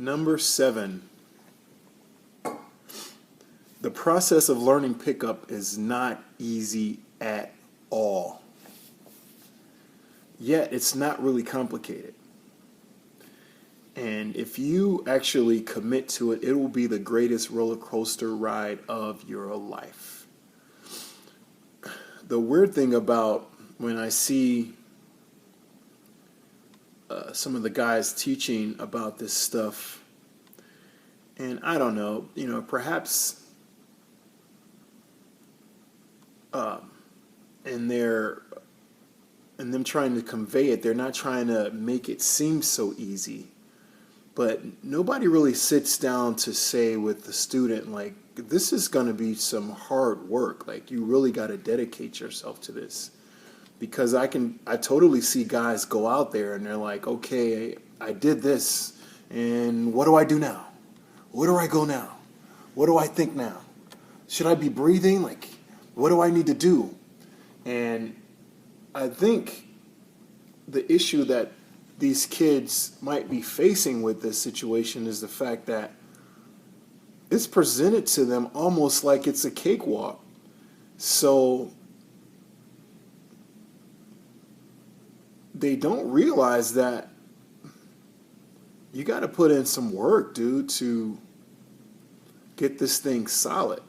Number 7, the process of learning pickup is not easy at all. Yet it's not really complicated. And if you actually commit to it, it will be the greatest roller coaster ride of your life. The weird thing about when I see some of the guys teaching about this stuff, and I don't know, perhaps in them trying to convey it, they're not trying to make it seem so easy. But nobody really sits down to say with the student, like, this is going to be some hard work. Like, you really got to dedicate yourself to this. Because I totally see guys go out there and they're like, okay, I did this, and what do I do now? Where do I go now? What do I think now? Should I be breathing? Like, what do I need to do? And I think the issue that these kids might be facing with this situation is the fact that it's presented to them almost like it's a cakewalk. So they don't realize that you got to put in some work, dude, to get this thing solid.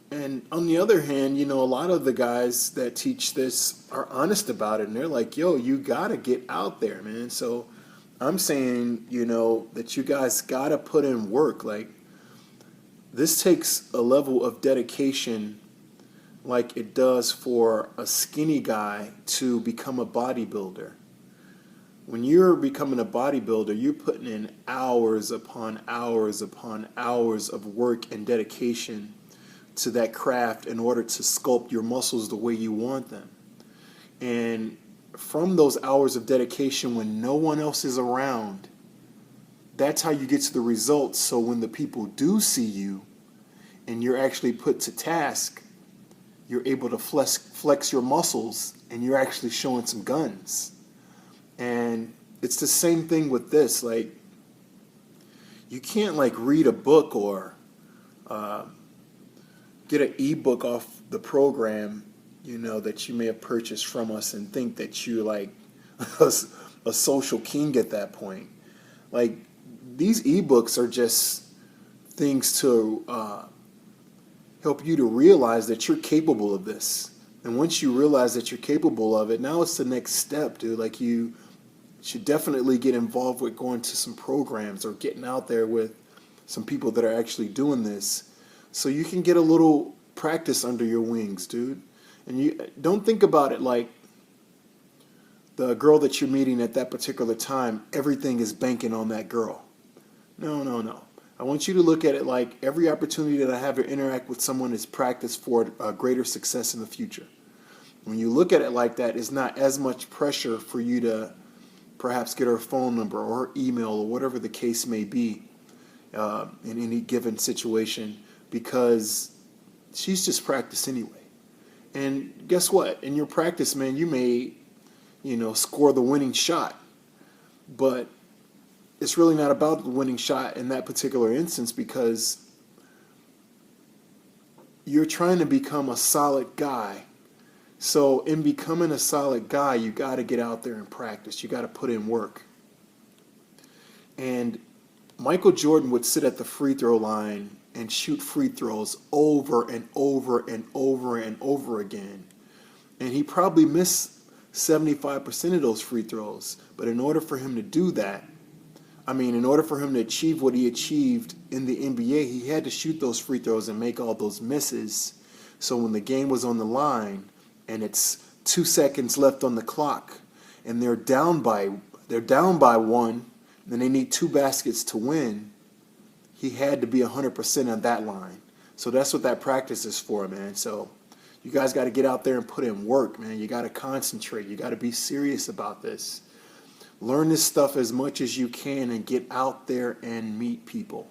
And on the other hand, a lot of the guys that teach this are honest about it. And they're like, yo, you got to get out there, man. So I'm saying, that you guys got to put in work. Like, this takes a level of dedication like it does for a skinny guy to become a bodybuilder. When you're becoming a bodybuilder, you're putting in hours upon hours upon hours of work and dedication to that craft in order to sculpt your muscles the way you want them. And from those hours of dedication when no one else is around, that's how you get to the results. So when the people do see you and you're actually put to task, you're able to flex your muscles and you're actually showing some guns. And it's the same thing with this. Like, you can't read a book or get an ebook off the program, that you may have purchased from us and think that you're like a social king at that point. Like, these ebooks are just things to help you to realize that you're capable of this. And once you realize that you're capable of it, now it's the next step, dude. Like, you should definitely get involved with going to some programs or getting out there with some people that are actually doing this, so you can get a little practice under your wings, dude. And you don't think about it like the girl that you're meeting at that particular time, everything is banking on that girl. No. I want you to look at it like every opportunity that I have to interact with someone is practice for greater success in the future. When you look at it like that, it's not as much pressure for you to perhaps get her phone number or her email or whatever the case may be in any given situation, because she's just practice anyway. And guess what? In your practice, man, you may, score the winning shot, but it's really not about the winning shot in that particular instance, because you're trying to become a solid guy. So in becoming a solid guy, you got to get out there and practice. You got to put in work. And Michael Jordan would sit at the free throw line and shoot free throws over and over and over and over again. And he probably missed 75% of those free throws. But in order for him to do that, in order for him to achieve what he achieved in the NBA, he had to shoot those free throws and make all those misses. So when the game was on the line and it's 2 seconds left on the clock and they're down by one, and they need 2 baskets to win, he had to be 100% on that line. So that's what that practice is for, man. So you guys got to get out there and put in work, man. You got to concentrate. You got to be serious about this. Learn this stuff as much as you can and get out there and meet people.